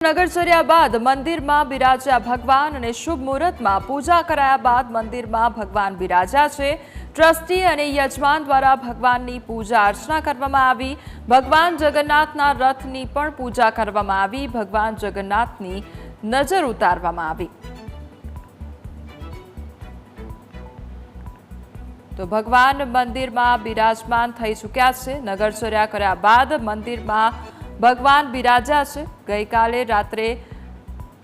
નગરચર્યા બાદ મંદિરમાં બિરાજ્યા ભગવાન અને શુભ મુહૂર્તમાં પૂજા કરાયા બાદ મંદિરમાં ભગવાન બિરાજ્યા છે। ટ્રસ્ટી અને યજમાન દ્વારા ભગવાનની પૂજા અર્ચના કરવામાં આવી। ભગવાન જગન્નાથના રથની પણ પૂજા કરવામાં આવી। ભગવાન જગન્નાથની નજર ઉતારવામાં આવી। તો ભગવાન મંદિરમાં બિરાજમાન થઈ ચૂક્યા છે। નગરચર્યા કર્યા બાદ મંદિરમાં ભગવાન બિરાજ્યા છે। ગઈકાલે રાત્રે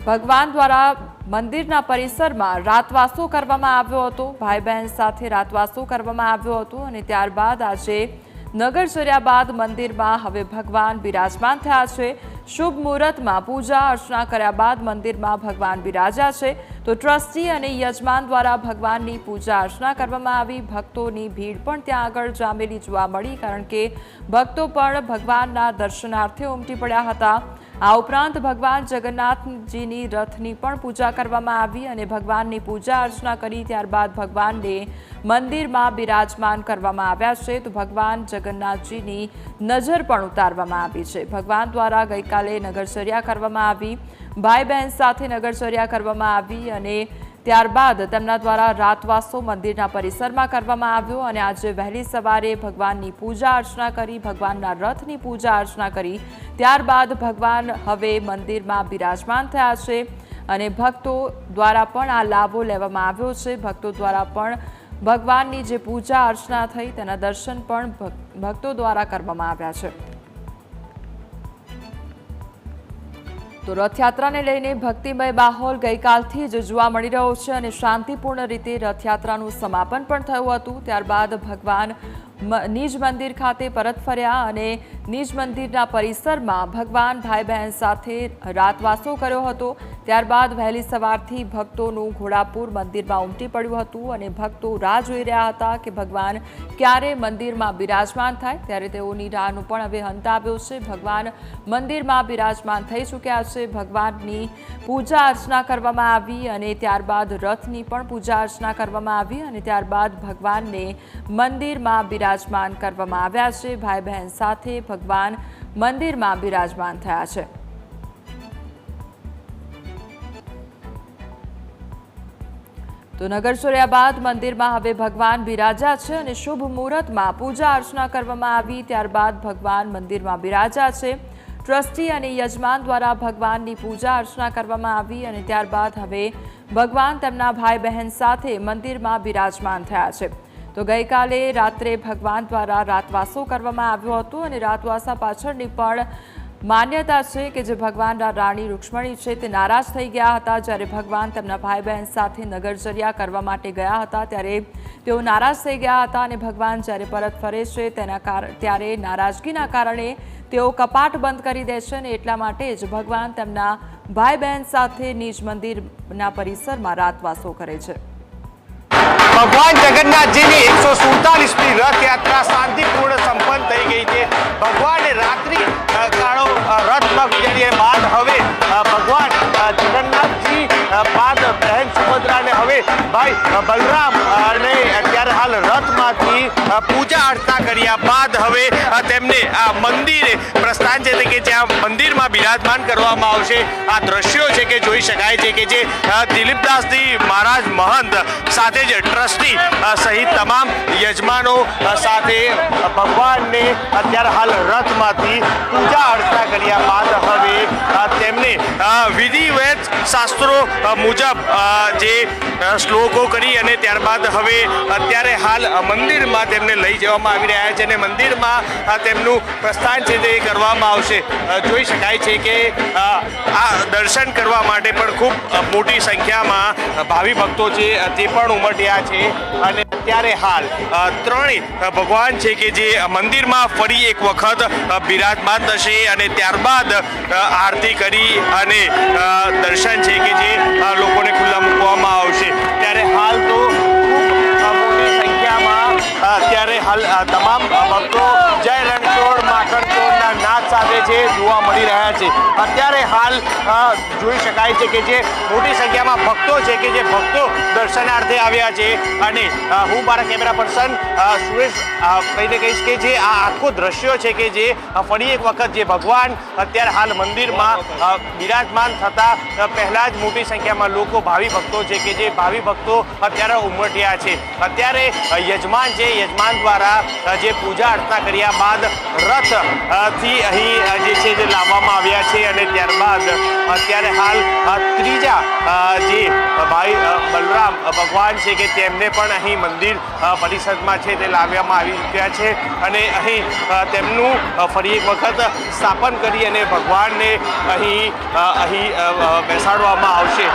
ભગવાન દ્વારા મંદિરના પરિસરમાં રાતવાસો કરવામાં આવ્યો હતો। ભાઈ બહેન સાથે રાતવાસો કરવામાં આવ્યો હતો અને ત્યારબાદ આજે નગરચર્યા બાદ મંદિરમાં હવે ભગવાન બિરાજમાન થયા છે। શુભ મુહૂર્તમાં પૂજા અર્ચના કર્યા બાદ મંદિરમાં ભગવાન બિરાજ્યા છે। તો ટ્રસ્ટી અને યજમાન દ્વારા ભગવાનની પૂજા અર્ચના કરવામાં આવી। ભક્તોની ભીડ પણ ત્યાં આગળ જામેલી જોવા મળી, કારણ કે ભક્તો પણ ભગવાનના દર્શનાર્થે ઉમટી પડ્યા હતા। આ ઉપરાંત ભગવાન જગન્નાથજીની રથની પણ પૂજા કરવામાં આવી અને ભગવાનની પૂજા અર્ચના કરી ત્યારબાદ ભગવાનને મંદિરમાં બિરાજમાન કરવામાં આવ્યા છે। તો ભગવાન જગન્નાથજીની નજર પણ ઉતારવામાં આવી છે। ભગવાન દ્વારા ગઈકાલે નગરચર્યા કરવામાં આવી, ભાઈ બહેન સાથે નગરચર્યા કરવામાં આવી અને ત્યારબાદ તેમના દ્વારા રાતવાસો મંદિરના પરિસરમાં કરવામાં આવ્યો અને આજે વહેલી સવારે ભગવાનની પૂજા અર્ચના કરી, ભગવાનના રથની પૂજા અર્ચના કરી ત્યારબાદ ભગવાન હવે મંદિરમાં બિરાજમાન થયા છે અને ભક્તો દ્વારા પણ આ લાભો લેવામાં આવ્યો છે। ભક્તો દ્વારા પણ ભગવાનની જે પૂજા અર્ચના થઈ તેના દર્શન પણ ભક્તો દ્વારા કરવામાં આવ્યા છે। તો રથયાત્રાને લઈને ભક્તિમય માહોલ ગઈકાલથી જ જોવા મળી રહ્યો છે અને શાંતિપૂર્ણ રીતે રથયાત્રાનું સમાપન પણ થયું હતું। ત્યારબાદ ભગવાન નિજ મંદિર ખાતે પરત ફર્યા અને નિજ મંદિરના પરિસરમાં ભગવાન ભાઈ બહેન સાથે રાતવાસો કર્યો હતો। ત્યારબાદ વહેલી સવારથી ભક્તોનું ઘોડાપુર મંદિરમાં ઉમટી પડ્યું હતું અને ભક્તો રાહ જોઈ રહ્યા હતા કે ભગવાન ક્યારે મંદિરમાં બિરાજમાન થાય, ત્યારે તેઓની રાહનો પણ હવે અંત આવ્યો છે। ભગવાન મંદિરમાં બિરાજમાન થઈ ચૂક્યા છે। ભગવાનની પૂજા અર્ચના કરવામાં આવી અને ત્યારબાદ રથની પણ પૂજા અર્ચના કરવામાં આવી અને ત્યારબાદ ભગવાનને મંદિરમાં બિરાજમાન કરવામાં આવ્યા છે। ભાઈ બહેન સાથે ભગવાન મંદિરમાં બિરાજમાન થયા છે। તો નગરચર્યા બાદ મંદિરમાં હવે ભગવાન બિરાજ્યા છે અને શુભ મુહૂર્તમાં પૂજા અર્ચના કરવામાં આવી, ત્યારબાદ ભગવાન મંદિરમાં બિરાજ્યા છે। ટ્રસ્ટી અને યજમાન દ્વારા ભગવાનની પૂજા અર્ચના કરવામાં આવી અને ત્યારબાદ હવે ભગવાન તેમના ભાઈ બહેન સાથે મંદિરમાં બિરાજમાન થયા છે। તો ગઈકાલે રાત્રે ભગવાન દ્વારા રાતવાસો કરવામાં આવ્યો હતો અને રાતવાસા પાછળની પણ માન્યતા છે કે જે ભગવાનના રાણી રૂક્ષ્મણી છે તે નારાજ થઈ ગયા હતા। જ્યારે ભગવાન તેમના ભાઈ બહેન સાથે નગરચર્યા કરવા માટે ગયા હતા ત્યારે તેઓ નારાજ થઈ ગયા હતા અને ભગવાન જ્યારે પરત ફરે છે ત્યારે નારાજગીના કારણે તેઓ કપાટ બંધ કરી દે છે અને એટલા માટે જ ભગવાન તેમના ભાઈ બહેન સાથે નિજ મંદિરના પરિસરમાં રાતવાસો કરે છે। ભગવાન જગન્નાથજીની 147મી રથયાત્રા શાંતિપૂર્ણ સંપન્ન થઈ ગઈ છે। ભગવાને રાત્રિ કાળો રથમાં ગુજાર્યા બાદ હવે ભગવાન જગન્નાથજી બાદ બહેન સુભદ્રાને હવે ભાઈ બલરામ અને અત્યારે હાલ રથમાંથી પૂજા અર્ચના કર્યા બાદ હવે તેમને આ મંદિરે પ્રસ્થાન છે કે જ્યાં મંદિરમાં બિરાજમાન કરવામાં આવશે। આ દ્રશ્યો છે કે જોઈ શકાય છે કે જે દિલીપદાસજી મહારાજ મહંત સાથે જ ટ્રસ્ટી સહિત તમામ યજમાનો સાથે ભગવાનને અત્યારે હાલ રથમાંથી પૂજા અર્ચના કર્યા બાદ હવે તેમને વિધિવત શાસ્ત્રો મુજબ જે શ્લોકો કરી અને ત્યારબાદ હવે અત્યારે હાલ મંદિરમાં તેમને લઈ જવામાં આવી રહ્યા છે અને મંદિરમાં તેમનું પ્રસ્થાન છે તે કરવામાં આવશે। જોઈ શકાય છે કે આ દર્શન કરવા માટે પણ ખૂબ મોટી સંખ્યામાં ભાવિ ભક્તો છે તે પણ ઉમટ્યા છે અને અત્યારે હાલ ત્રણેય ભગવાન છે કે જે મંદિરમાં ફરી એક વખત બિરાજમાન થશે અને ત્યારબાદ આરતી કરી અને દર્શન છે કે જે લોકોને ખુલ્લા મૂકવામાં આવશે। ત્યારે હાલ તો ખૂબ મોટી સંખ્યામાં અત્યારે હાલ તમામ ભક્તો જય રણછોડ માખણ ચોરના નાદ સાથે છે જોવા મળી રહ્યા છે. અત્યારે હાલ જોઈ શકાય છે કે જે મોટી સંખ્યામાં ભક્તો છે કે જે ભક્તો દર્શનાર્થે આવ્યા છે. અને હું મારા કેમેરા પર્સન સુરેશ કહીને કહીશ કે જે આ આખો દ્રશ્યો છે કે જે ફરી એક વખત જે ભગવાન અત્યારે હાલ મંદિરમાં બિરાજમાન થતા પહેલા જ મોટી સંખ્યામાં લોકો ભાવિ ભક્તો છે કે જે ભાવિ ભક્તો અત્યારે ઉમટ્યા છે. અત્યારે યજમાન છે, યજમાન દ્વારા જે પૂજા અર્ચના કર્યા બાદ રથ થી અહીં જે છે જે લાવવામાં આવ્યા છે. અને ત્યારબાદ અત્યારે હાલ ત્રીજા જે ભાઈ બલરામ ભગવાન છે કે તેમને પણ અહીં મંદિર પરિષદમાં છે તે લાવવામાં આવી ચૂક્યા છે. અને અહીં તેમનું ફરી એક વખત સ્થાપન કરી અને ભગવાનને અહીં બેસાડવામાં આવશે.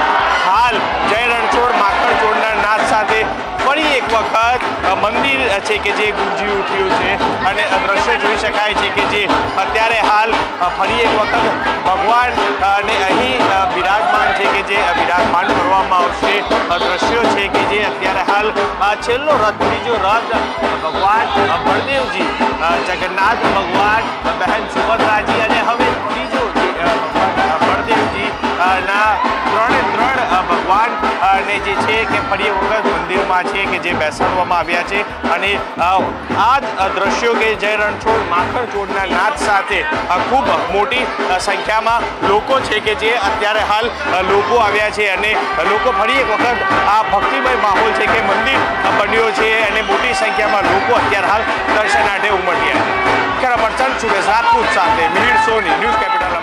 હાલ જય રણછોડ માખણ છોડના નાદ સાથે ફરી એક વખત મંદિર છે કે જે ગુંજી ઉઠ્યું છે. અને દ્રશ્ય જોઈ શકાય છે કે જે અત્યારે હાલ ફરી એક વખત ભગવાન અને અહીં બિરાજમાન છે કે જે બિરાજમાન કરવામાં આવશે. દ્રશ્યો છે કે જે અત્યારે હાલ છેલ્લો રથ, બીજો રથ ભગવાન બળદેવજી, જગન્નાથ ભગવાન, બહેન સુભદ્રાજી અને હવે ત્રીજો ભગવાન બળદેવજી ના ત્રણે ભગવાન અને જે છે કે ફરી વખત મંદિરમાં છે કે જે બેસાડવામાં આવ્યા છે. અને આ દ્રશ્યો કે જય રણછોડ માખણ છોડના નાદ સાથે ખૂબ મોટી સંખ્યામાં લોકો છે કે જે અત્યારે હાલ લોકો આવ્યા છે. અને લોકો ફરી એક વખત આ ભક્તિમય માહોલ છે કે મંદિર બન્યો છે અને મોટી સંખ્યામાં લોકો અત્યારે હાલ દર્શનાર્થે ઉમટ્યા છે. કેમેરા પર્સન સુરેશ રાજપૂત સાથે મિહિર સોની, ન્યૂઝ કેપિટલ.